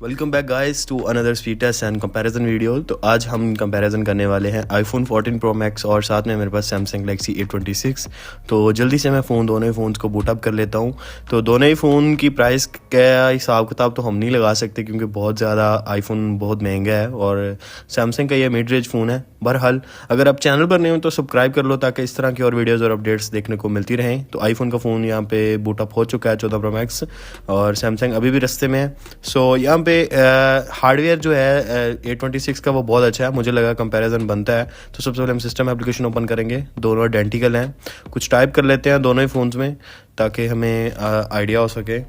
Welcome back guys to another speed test and comparison video. तो आज हम comparison करने वाले हैं आईफोन 14 प्रो मैक्स और साथ में मेरे पास सैमसंग गैलेक्सी A26। तो जल्दी से मैं दोनों ही फ़ोन्स को बूट अप कर लेता हूं। तो दोनों ही फ़ोन की प्राइस का हिसाब किताब तो हम नहीं लगा सकते क्योंकि बहुत ज़्यादा आईफोन बहुत महंगा है और सैमसंग का ये मिड रेंज फ़ोन है। बहरहाल अगर आप चैनल पर नहीं हो तो सब्सक्राइब कर लो ताकि इस तरह की और वीडियोज़ और अपडेट्स देखने को मिलती रहें। तो आईफोन का फ़ोन यहाँ पे बूट अप हो चुका है 14 प्रो मैक्स और सैमसंग अभी भी रास्ते में है। सो यहाँ पे हार्डवेयर जो है A26 का वो बहुत अच्छा है, मुझे लगा कंपैरिजन बनता है। तो सबसे पहले हम सिस्टम एप्लीकेशन ओपन करेंगे, दोनों आइडेंटिकल हैं। कुछ टाइप कर लेते हैं दोनों ही फ़ोन्स में ताकि हमें आइडिया हो सके।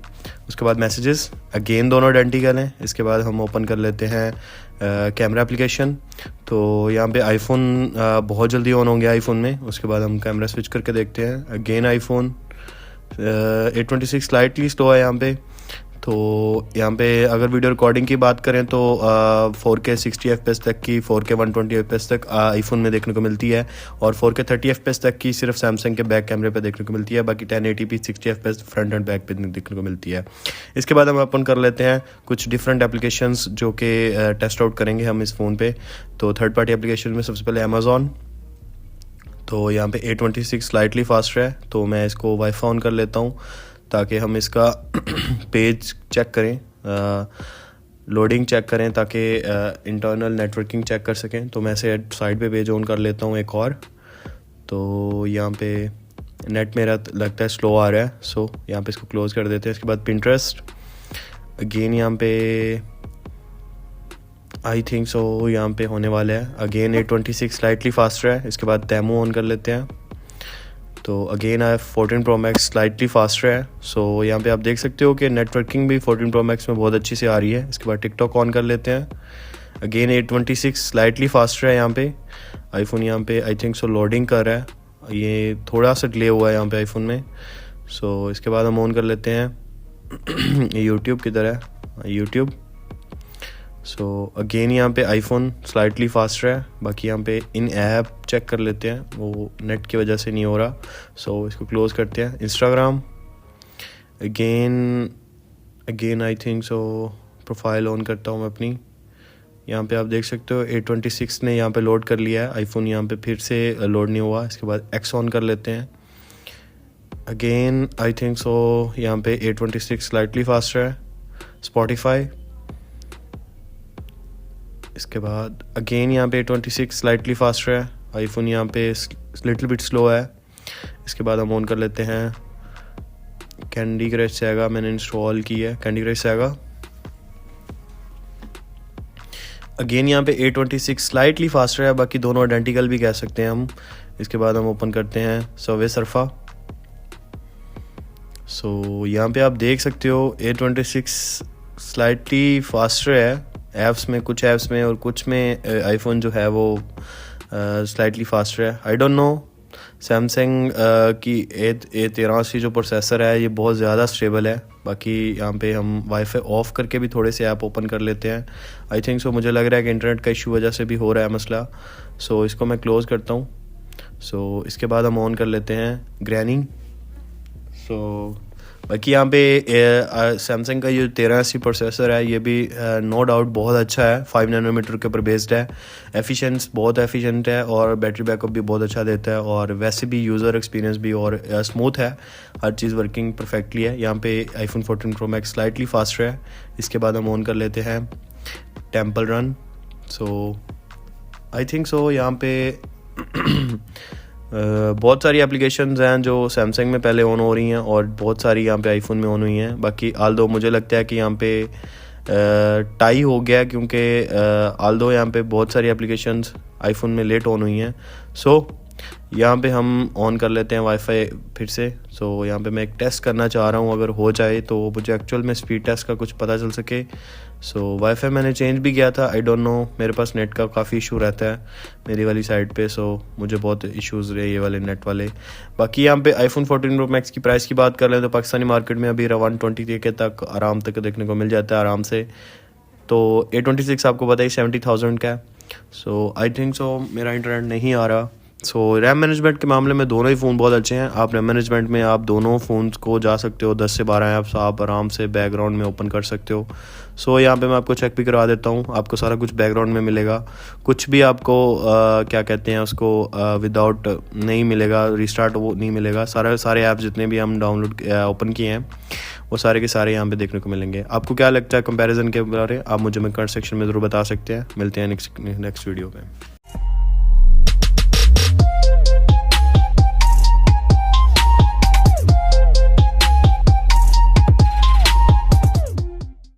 उसके बाद मैसेजेस अगेन दोनों आइडेंटिकल हैं। इसके बाद हम ओपन कर लेते हैं कैमरा एप्लीकेशन। तो यहाँ पे आईफोन बहुत जल्दी ऑन हो गया आईफोन में। उसके बाद हम कैमरा स्विच करके देखते हैं। Again iPhone A26 slightly slow है यहाँ पे। तो यहाँ पे अगर वीडियो रिकॉर्डिंग की बात करें तो 4K 60 FPS तक की, 4K 120 FPS तक आईफोन में देखने को मिलती है और 4K 30 FPS तक की सिर्फ सैमसंग के बैक कैमरे पे देखने को मिलती है। बाकी 1080p 60 FPS front end back पे देखने को मिलती है। इसके बाद हम ओपन कर लेते हैं कुछ डिफरेंट एप्लीकेशंस जो कि टेस्ट आउट करेंगे हम इस फ़ोन पे। तो थर्ड पार्टी एप्लीकेशन में सबसे पहले अमेज़ॉन। तो यहाँ पे A26 स्लाइटली फास्ट है तो मैं इसको वाईफाई ऑन कर लेता हूँ ताकि हम इसका पेज चेक करें, लोडिंग चेक करें ताकि इंटरनल नेटवर्किंग चेक कर सकें। तो मैं इसे साइड पे पेज ऑन कर लेता हूँ एक और। तो यहाँ पे नेट मेरा लगता है स्लो आ रहा है, सो यहाँ पे इसको क्लोज़ कर देते हैं। इसके बाद पिंटरेस्ट अगेन यहाँ पे आई थिंक सो यहाँ पे होने वाला है। अगेन A26 स्लाइटली फास्टर है। इसके बाद तैमू ऑन कर लेते हैं। तो again 14 pro max slightly faster है। सो यहाँ पे आप देख सकते हो कि नेटवर्किंग भी 14 प्रो मैक्स में बहुत अच्छी से आ रही है। इसके बाद टिकटॉक ऑन कर लेते हैं। अगेन A26 स्लाइटली फास्टर है यहाँ पे। आईफोन यहाँ पे आई थिंक सो लोडिंग कर रहा है, ये थोड़ा सा डिले हुआ है यहाँ पे आईफोन में। सो इसके बाद हम ऑन कर लेते हैं यूट्यूब की तरह यूट्यूब। सो अगेन यहाँ पे आईफोन स्लाइटली फास्टर है। बाकी यहाँ पे इन ऐप चेक कर लेते हैं, वो नेट की वजह से नहीं हो रहा। सो इसको क्लोज़ करते हैं। Instagram again I think so profile on करता हूँ मैं अपनी। यहाँ पे आप देख सकते हो A26 ने यहाँ पे लोड कर लिया है, आईफोन यहाँ पे फिर से लोड नहीं हुआ। इसके बाद एक्स ऑन कर लेते हैं। अगेन आई थिंक सो यहाँ पे A26 स्लाइटली फास्टर है। स्पॉटिफाई इसके बाद अगेन यहाँ पे A26 स्लाइटली फास्टर है। आईफोन यहाँ पे लिटिल बिट स्लो है। इसके बाद हम ऑन कर लेते हैं कैंडी क्रश सैगा, मैंने इंस्टॉल की है कैंडी क्रश सैगा। अगेन यहाँ पे A26 स्लाइटली फास्टर है, बाकी दोनों आइडेंटिकल भी कह सकते हैं हम। इसके बाद हम ओपन करते हैं सबवे सर्फा। सो यहाँ पे आप देख सकते हो A26 स्लाइटली फास्टर है ऐप्स में, कुछ ऐप्स में, और कुछ में आईफोन जो है वो स्लाइटली फास्टर है। आई डोंट नो सैमसंग की A83 जो प्रोसेसर है ये बहुत ज़्यादा स्टेबल है। बाकी यहाँ पे हम वाईफाई ऑफ करके भी थोड़े से ऐप ओपन कर लेते हैं। आई थिंक सो मुझे लग रहा है कि इंटरनेट का इशू वजह से भी हो रहा है मसला। सो इसको मैं क्लोज़ करता हूँ। सो इसके बाद हम ऑन कर लेते हैं ग्रैनी। सो बाकी यहाँ पे सैमसंग का ये 1380 प्रोसेसर है, ये भी नो डाउट बहुत अच्छा है। 5 नैनोमीटर के ऊपर बेस्ड है। बहुत एफिशिएंट है और बैटरी बैकअप भी बहुत अच्छा देता है और वैसे भी यूज़र एक्सपीरियंस भी और स्मूथ है। हर चीज़ वर्किंग परफेक्टली है। यहाँ पे iPhone 14 pro max slightly faster है। इसके बाद हम ऑन कर लेते हैं temple run. So I think so यहाँ पे बहुत सारी एप्लीकेशंस हैं जो सैमसंग में पहले ऑन हो रही हैं और बहुत सारी यहाँ पे आईफोन में ऑन हुई हैं। बाकी आल्दो मुझे लगता है कि यहाँ पे टाई हो गया क्योंकि आल्दो यहाँ पे बहुत सारी एप्लीकेशंस आईफोन में लेट ऑन हुई हैं। सो यहाँ पे हम ऑन कर लेते हैं वाईफाई फिर से। सो यहाँ पे मैं एक टेस्ट करना चाह रहा हूँ, अगर हो जाए तो मुझे एक्चुअल में स्पीड टेस्ट का कुछ पता चल सके। सो वाईफाई मैंने चेंज भी किया था। आई डोंट नो, मेरे पास नेट का काफ़ी इशू रहता है मेरी वाली साइड पे। सो मुझे बहुत इश्यूज़ रहे ये वाले नेट वाले। बाकी यहाँ पे आईफोन 14 प्रो मैक्स की प्राइस की बात कर लें तो पाकिस्तानी मार्केट में अभी 120 के तक आराम तक देखने को मिल जाता है आराम से। तो A26 आपको पता ही 70,000 का है। सो आई थिंक सो मेरा इंटरनेट नहीं आ रहा सो रैम मैनेजमेंट के मामले में दोनों ही फ़ोन बहुत अच्छे हैं। आप रैम मैनेजमेंट में आप दोनों फ़ोन्स को जा सकते हो, 10 से 12 ऐप्स आप आराम से बैकग्राउंड में ओपन कर सकते हो। सो यहाँ पे मैं आपको चेक भी करवा देता हूँ, आपको सारा कुछ बैकग्राउंड में मिलेगा। कुछ भी आपको क्या कहते हैं उसको विदाउट नहीं मिलेगा, रिस्टार्ट वो नहीं मिलेगा। सारे ऐप्स जितने भी हम डाउनलोड ओपन किए हैं वो सारे के सारे यहाँ पे देखने को मिलेंगे। आपको क्या लगता है कंपैरिजन के बारे में, आप मुझे कमेंट सेक्शन में ज़रूर बता सकते हैं। मिलते हैं नेक्स्ट वीडियो में।